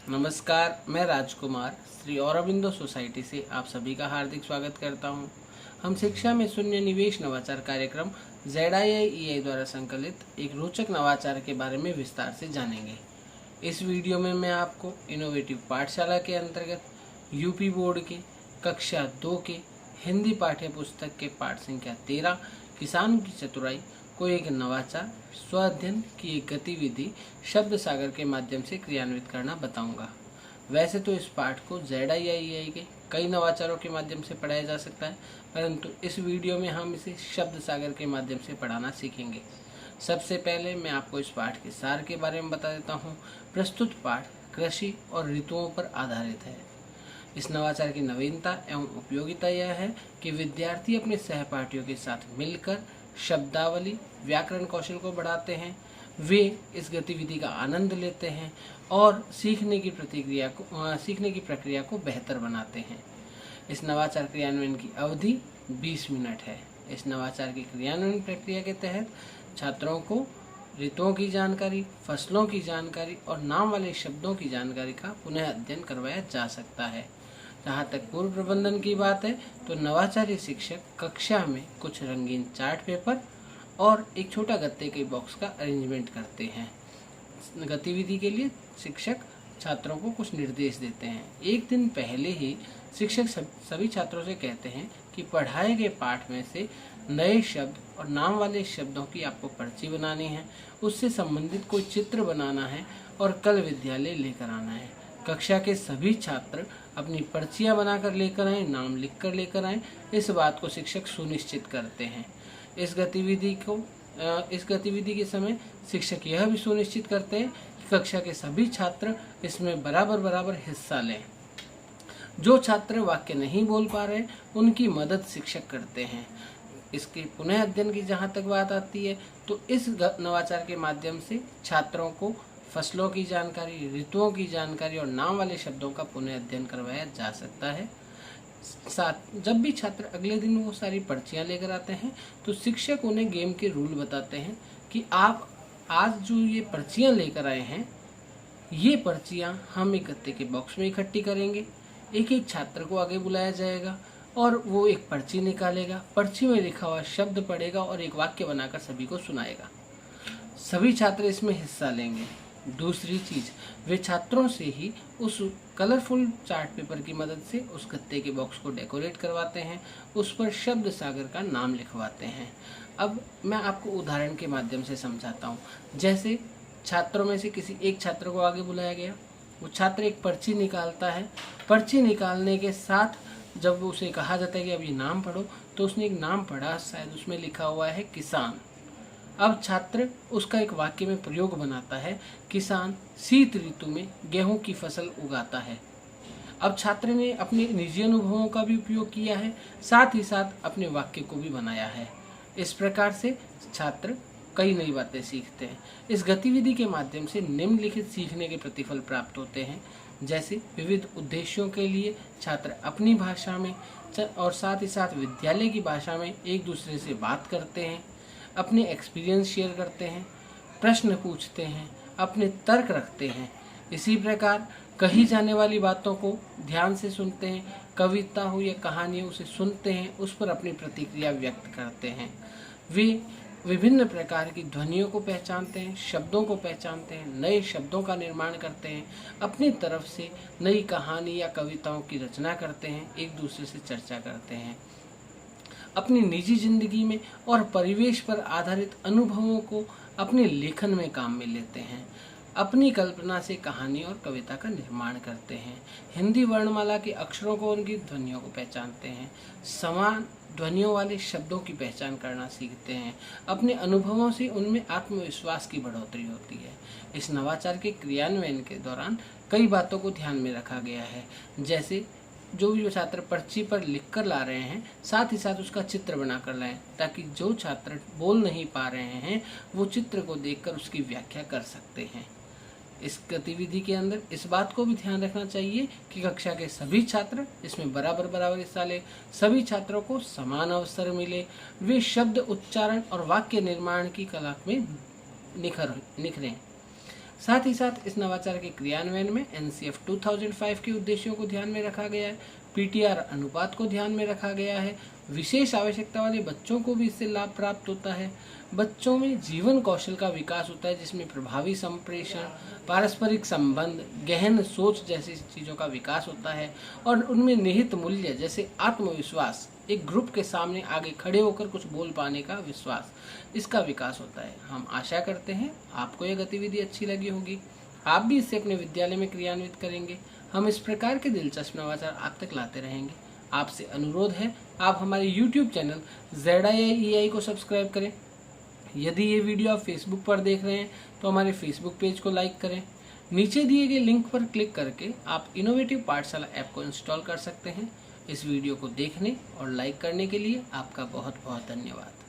नमस्कार, मैं राजकुमार श्री औरबिंदो सोसाइटी से आप सभी का हार्दिक स्वागत करता हूं। हम शिक्षा में शून्य निवेश नवाचार कार्यक्रम ZIIEI द्वारा संकलित एक रोचक नवाचार के बारे में विस्तार से जानेंगे। इस वीडियो में मैं आपको इनोवेटिव पाठशाला के अंतर्गत यूपी बोर्ड के कक्षा 2 के हिंदी पाठ्य पुस्तक के पाठ संख्या 13 किसान की चतुराई को एक नवाचार स्वाध्ययन की एक गतिविधि शब्द सागर के माध्यम से क्रियान्वित करना बताऊंगा। वैसे तो इस पाठ को ZIIEI के कई नवाचारों के माध्यम से पढ़ाया जा सकता है, परंतु इस वीडियो में हम इसे शब्द सागर के माध्यम से पढ़ाना सीखेंगे। सबसे पहले मैं आपको इस पाठ के सार के बारे में बता देता हूँ। प्रस्तुत पाठ कृषि और ऋतुओं पर आधारित है। इस नवाचार की नवीनता एवं उपयोगिता यह है कि विद्यार्थी अपने सहपाठियों के साथ मिलकर शब्दावली व्याकरण कौशल को बढ़ाते हैं। वे इस गतिविधि का आनंद लेते हैं और सीखने की प्रक्रिया को बेहतर बनाते हैं। इस नवाचार क्रियान्वयन की अवधि 20 मिनट है। इस नवाचार की क्रियान्वयन प्रक्रिया के तहत छात्रों को ऋतुओं की जानकारी, फसलों की जानकारी और नाम वाले शब्दों की जानकारी का पुनः अध्ययन करवाया जा सकता है। जहाँ तक पूर्व प्रबंधन की बात है तो नवाचारी शिक्षक कक्षा में कुछ रंगीन चार्ट पेपर और एक छोटा गत्ते के बॉक्स का अरेंजमेंट करते हैं। गतिविधि के लिए शिक्षक छात्रों को कुछ निर्देश देते हैं। एक दिन पहले ही शिक्षक सभी छात्रों से कहते हैं कि पढ़ाए गए पाठ में से नए शब्द और नाम वाले शब्दों की आपको पर्ची बनानी है, उससे संबंधित कोई चित्र बनाना है और कल विद्यालय लेकर आना है। कक्षा के सभी छात्र अपनी पर्चियां बनाकर लेकर आएं, नाम लिखकर लेकर आएं। इस बात को शिक्षक सुनिश्चित करते हैं। इस गतिविधि के समय शिक्षक यह भी सुनिश्चित करते हैं कि कक्षा के सभी छात्र इसमें बराबर हिस्सा लें। जो छात्र वाक्य नहीं बोल पा रहे उनकी मदद शिक्षक करते हैं। इसके पुनः अध्ययन की जहाँ तक बात आती है तो इस नवाचार के माध्यम से छात्रों को फसलों की जानकारी, ऋतुओं की जानकारी और नाम वाले शब्दों का पुनः अध्ययन करवाया जा सकता है। साथ जब भी छात्र अगले दिन वो सारी पर्चियां लेकर आते हैं तो शिक्षक उन्हें गेम के रूल बताते हैं कि आप आज जो ये पर्चियां लेकर आए हैं, ये पर्चियां हम एक गत्ते के बॉक्स में इकट्ठी करेंगे। एक एक छात्र को आगे बुलाया जाएगा और वो एक पर्ची निकालेगा, पर्ची में लिखा हुआ शब्द पढ़ेगा और एक वाक्य बनाकर सभी को सुनाएगा। सभी छात्र इसमें हिस्सा लेंगे। दूसरी चीज, वे छात्रों से ही उस कलरफुल चार्ट पेपर की मदद से उस गत्ते के बॉक्स को डेकोरेट करवाते हैं, उस पर शब्द सागर का नाम लिखवाते हैं। अब मैं आपको उदाहरण के माध्यम से समझाता हूँ। जैसे छात्रों में से किसी एक छात्र को आगे बुलाया गया, वो छात्र एक पर्ची निकालता है। पर्ची निकालने के साथ जब उसे कहा जाता है कि अब ये नाम पढ़ो, तो उसने एक नाम पढ़ा, शायद उसमें लिखा हुआ है किसान। अब छात्र उसका एक वाक्य में प्रयोग बनाता है, किसान शीत ऋतु में गेहूं की फसल उगाता है। अब छात्र ने अपने निजी अनुभवों का भी उपयोग किया है, साथ ही साथ अपने वाक्य को भी बनाया है। इस प्रकार से छात्र कई नई बातें सीखते हैं। इस गतिविधि के माध्यम से निम्नलिखित सीखने के प्रतिफल प्राप्त होते हैं। जैसे विविध उद्देश्यों के लिए छात्र अपनी भाषा में और साथ ही साथ विद्यालय की भाषा में एक दूसरे से बात करते हैं, अपने एक्सपीरियंस शेयर करते हैं, प्रश्न पूछते हैं, अपने तर्क रखते हैं। इसी प्रकार कही जाने वाली बातों को ध्यान से सुनते हैं, कविता हो या कहानी हो उसे सुनते हैं, उस पर अपनी प्रतिक्रिया व्यक्त करते हैं। वे विभिन्न प्रकार की ध्वनियों को पहचानते हैं, शब्दों को पहचानते हैं, नए शब्दों का निर्माण करते हैं, अपनी तरफ से नई कहानी या कविताओं की रचना करते हैं, एक दूसरे से चर्चा करते हैं। अपनी निजी जिंदगी में और परिवेश पर आधारित अनुभवों को अपने लेखन में काम में लेते हैं। अपनी कल्पना से कहानी और कविता का निर्माण करते हैं। हिंदी वर्णमाला के अक्षरों को, उनकी ध्वनियों को पहचानते हैं। समान ध्वनियों वाले शब्दों की पहचान करना सीखते हैं। अपने अनुभवों से उनमें आत्मविश्वास की बढ़ोतरी होती है। इस नवाचार के क्रियान्वयन के दौरान कई बातों को ध्यान में रखा गया है। जैसे जो भी छात्र पर्ची पर लिख कर ला रहे हैं, साथ ही साथ उसका चित्र बना कर लाएं, ताकि जो छात्र बोल नहीं पा रहे हैं वो चित्र को देखकर उसकी व्याख्या कर सकते हैं। इस गतिविधि के अंदर इस बात को भी ध्यान रखना चाहिए कि कक्षा के सभी छात्र इसमें बराबर हिस्सा लें, सभी छात्रों को समान अवसर मिले, वे शब्द उच्चारण और वाक्य निर्माण की कला में निखरें। साथ ही साथ इस नवाचार के क्रियान्वयन में NCF 2005 के उद्देश्यों को ध्यान में रखा गया है, PTR अनुपात को ध्यान में रखा गया है, विशेष आवश्यकता वाले बच्चों को भी इससे लाभ प्राप्त होता है। बच्चों में जीवन कौशल का विकास होता है जिसमें प्रभावी संप्रेषण, पारस्परिक संबंध, गहन सोच जैसी चीज़ों का विकास होता है और उनमें निहित मूल्य जैसे आत्मविश्वास, एक ग्रुप के सामने आगे खड़े होकर कुछ बोल पाने का विश्वास, इसका विकास होता है। हम आशा करते हैं आपको यह गतिविधि अच्छी लगी होगी, आप भी इसे अपने विद्यालय में क्रियान्वित करेंगे। हम इस प्रकार के दिलचस्प नवाचार आप तक लाते रहेंगे। आपसे अनुरोध है आप हमारे YouTube चैनल ZIEI को सब्सक्राइब करें। यदि ये वीडियो आप फेसबुक पर देख रहे हैं तो हमारे फेसबुक पेज को लाइक करें। नीचे दिए गए लिंक पर क्लिक करके आप इनोवेटिव पाठशाला ऐप को इंस्टॉल कर सकते हैं। इस वीडियो को देखने और लाइक करने के लिए आपका बहुत बहुत धन्यवाद।